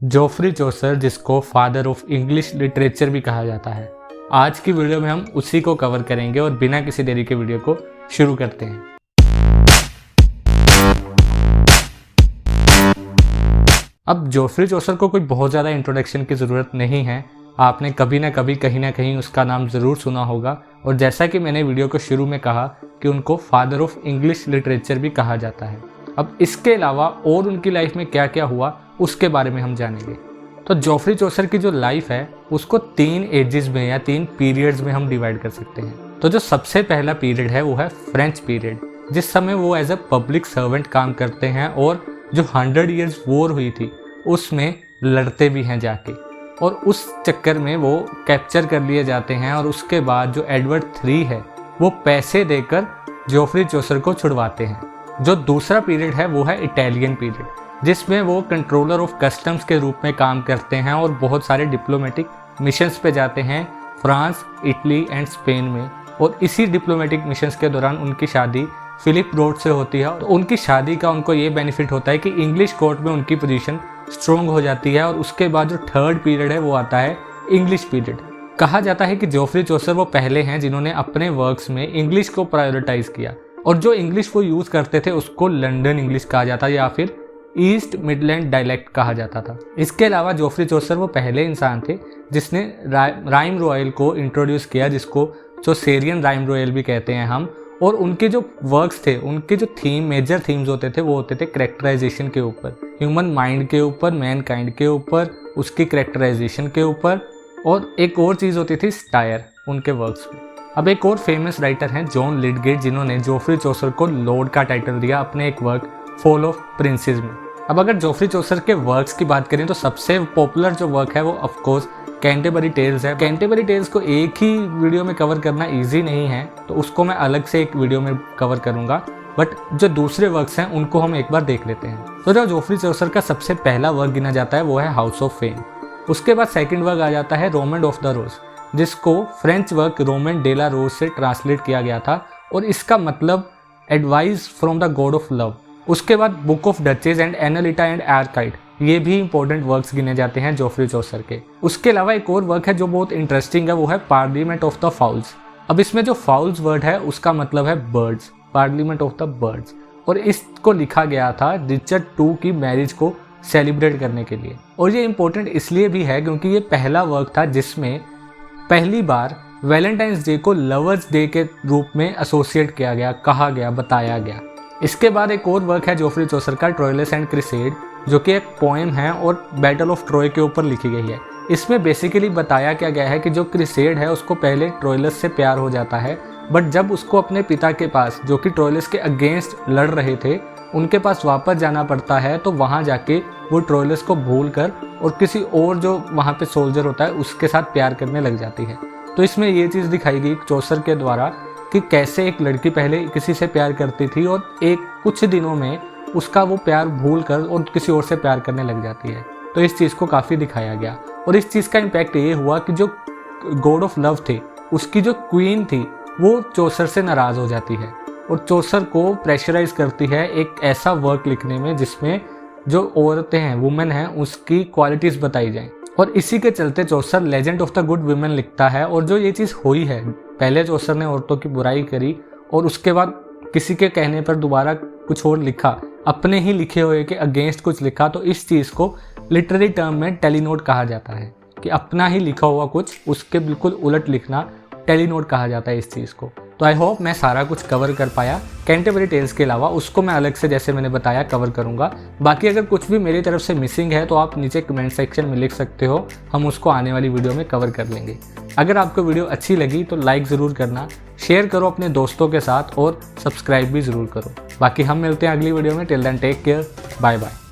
Geoffrey चौसर, जिसको father of English literature भी कहा जाता है। आज की वीडियो में हम उसी को कवर करेंगे और बिना किसी देरी के वीडियो को शुरू करते हैं। अब जोफ्री चौसर को कोई बहुत ज़्यादा इंट्रोडक्शन की ज़रूरत नहीं है। आपने कभी ना कभी कहीं ना कहीं उसका नाम ज़रूर सुना होगा, और जैसा कि मैंने वीडियो को शुरू में कहा कि उनको फादर ऑफ इंग्लिश लिटरेचर भी कहा जाता है। अब इसके अलावा और उनकी लाइफ में क्या क्या हुआ उसके बारे में हम जानेंगे। तो जोफ्री चौसर की जो लाइफ है उसको 3 एजेस में या 3 पीरियड्स में हम डिवाइड कर सकते हैं। तो जो सबसे पहला पीरियड है वो है फ्रेंच पीरियड, जिस समय वो एज अ पब्लिक सर्वेंट काम करते हैं और जो 100 ईयर्स वॉर हुई थी उसमें लड़ते भी हैं जाके, और उस चक्कर में वो कैप्चर कर लिए जाते हैं। और उसके बाद जो एडवर्ड III है वो पैसे देकर जोफ्री चौसर को छुड़वाते हैं। जो दूसरा पीरियड है वो है इटालियन पीरियड, जिसमें वो कंट्रोलर ऑफ कस्टम्स के रूप में काम करते हैं और बहुत सारे डिप्लोमेटिक मिशंस पे जाते हैं फ्रांस, इटली एंड स्पेन में। और इसी डिप्लोमेटिक मिशंस के दौरान उनकी शादी फिलिप रोड से होती है। तो उनकी शादी का उनको ये बेनिफिट होता है कि इंग्लिश कोर्ट में उनकी पोजीशन स्ट्रॉन्ग हो जाती है। और उसके बाद जो थर्ड पीरियड है वो आता है इंग्लिश पीरियड। कहा जाता है कि जोफ्री चौसर वो पहले हैं जिन्होंने अपने वर्क्स में इंग्लिश को प्रायोरिटाइज किया, और जो इंग्लिश वो यूज़ करते थे उसको लंदन इंग्लिश कहा जाता या फिर ईस्ट मिडलैंड डायलेक्ट कहा जाता था। इसके अलावा जोफ्री चौसर वो पहले इंसान थे जिसने राइम रॉयल को इंट्रोड्यूस किया, जिसको चौसेरियन राइम रॉयल भी कहते हैं हम। और उनके जो वर्क्स थे, उनके जो मेजर थीम्स होते थे वो होते थे कैरेक्टराइजेशन के ऊपर, ह्यूमन माइंड के ऊपर, मैन काइंड के ऊपर, उसकी कैरेक्टराइजेशन के ऊपर, और एक और चीज़ होती थी स्टायर उनके वर्क्स में। अब एक और फेमस राइटर हैं जॉन लिडगेट, जिन्होंने जोफ्री चौसर को लॉर्ड का टाइटल दिया अपने एक वर्क फॉल ऑफ प्रिंसेस में। अब अगर जोफ्री चौसर के वर्क्स की बात करें तो सबसे पॉपुलर जो वर्क है वो ऑफकोर्स कैंटरबरी टेल्स है। कैंटरबरी टेल्स को एक ही वीडियो में कवर करना इजी नहीं है, तो उसको मैं अलग से एक वीडियो में कवर करूंगा, बट जो दूसरे वर्क्स हैं उनको हम एक बार देख लेते हैं। तो जो जोफ्री चौसर का सबसे पहला वर्क गिना जाता है वो है हाउस ऑफ फेम। उसके बाद सेकंड वर्क आ जाता है रोमन ऑफ द रोज, जिसको French work Roman de la Rose से ट्रांसलेट किया गया था, और इसका मतलब advice from the god of love. उसके बाद book of duchess and Anelida and Arcite, ये भी इंपॉर्टेंट वर्क्स गिने जाते हैं जोफ्री चौसर के। उसके अलावा एक और वर्क है जो बहुत इंटरेस्टिंग है, वो है पार्लियामेंट ऑफ द फाउल्स। अब इसमें जो फाउल्स वर्ड है उसका मतलब है birds, parliament of the birds, और इसको लिखा गया था रिचर्ड II की मैरिज को सेलिब्रेट करने के लिए। और ये इंपॉर्टेंट इसलिए भी है क्योंकि ये पहला वर्क था जिसमें पहली बार वैलेंटाइंस डे को लवर्स डे के रूप में एसोसिएट किया गया, कहा गया, बताया गया। इसके बाद एक और वर्क है जोफ्री चौसर का ट्रोइलस एंड क्रिसेड, जो कि एक पोएम है और बैटल ऑफ ट्रॉय के ऊपर लिखी गई है। इसमें बेसिकली बताया क्या गया है कि जो क्रिसेड है उसको पहले ट्रोइलस से प्यार हो जाता है, बट जब उसको अपने पिता के पास, जो कि ट्रोइलस के अगेंस्ट लड़ रहे थे, उनके पास वापस जाना पड़ता है, तो वहाँ जाके वो ट्रोइलस को भूल कर और किसी और जो वहाँ पे सोल्जर होता है उसके साथ प्यार करने लग जाती है। तो इसमें ये चीज़ दिखाई गई चौसर के द्वारा कि कैसे एक लड़की पहले किसी से प्यार करती थी और एक कुछ दिनों में उसका वो प्यार भूल कर और किसी और से प्यार करने लग जाती है। तो इस चीज़ को काफ़ी दिखाया गया, और इस चीज़ का इम्पैक्ट ये हुआ कि जो गॉड ऑफ लव थे उसकी जो क्वीन थी वो चौसर से नाराज़ हो जाती है और चौसर को प्रेशराइज करती है एक ऐसा वर्क लिखने में जिसमें जो औरतें हैं, वुमेन हैं, उसकी क्वालिटीज़ बताई जाएँ। और इसी के चलते Chaucer legend of the good women लिखता है। और जो ये चीज़ हुई है, पहले चौसर ने औरतों की बुराई करी और उसके बाद किसी के कहने पर दोबारा कुछ और लिखा, अपने ही लिखे हुए के अगेंस्ट कुछ लिखा, तो इस चीज़ को लिटरेरी टर्म में टेलीनोट कहा जाता है कि अपना ही लिखा हुआ कुछ उसके बिल्कुल उलट लिखना टेलीनोट कहा जाता है इस चीज़ को। तो आई होप मैं सारा कुछ कवर कर पाया। कैंटरबरी टेल्स के अलावा उसको मैं अलग से, जैसे मैंने बताया, कवर करूंगा। बाकी अगर कुछ भी मेरी तरफ से मिसिंग है तो आप नीचे कमेंट सेक्शन में लिख सकते हो, हम उसको आने वाली वीडियो में कवर कर लेंगे। अगर आपको वीडियो अच्छी लगी तो लाइक ज़रूर करना, शेयर करो अपने दोस्तों के साथ और सब्सक्राइब भी ज़रूर करो। बाकी हम मिलते हैं अगली वीडियो में। Till then take care, bye bye.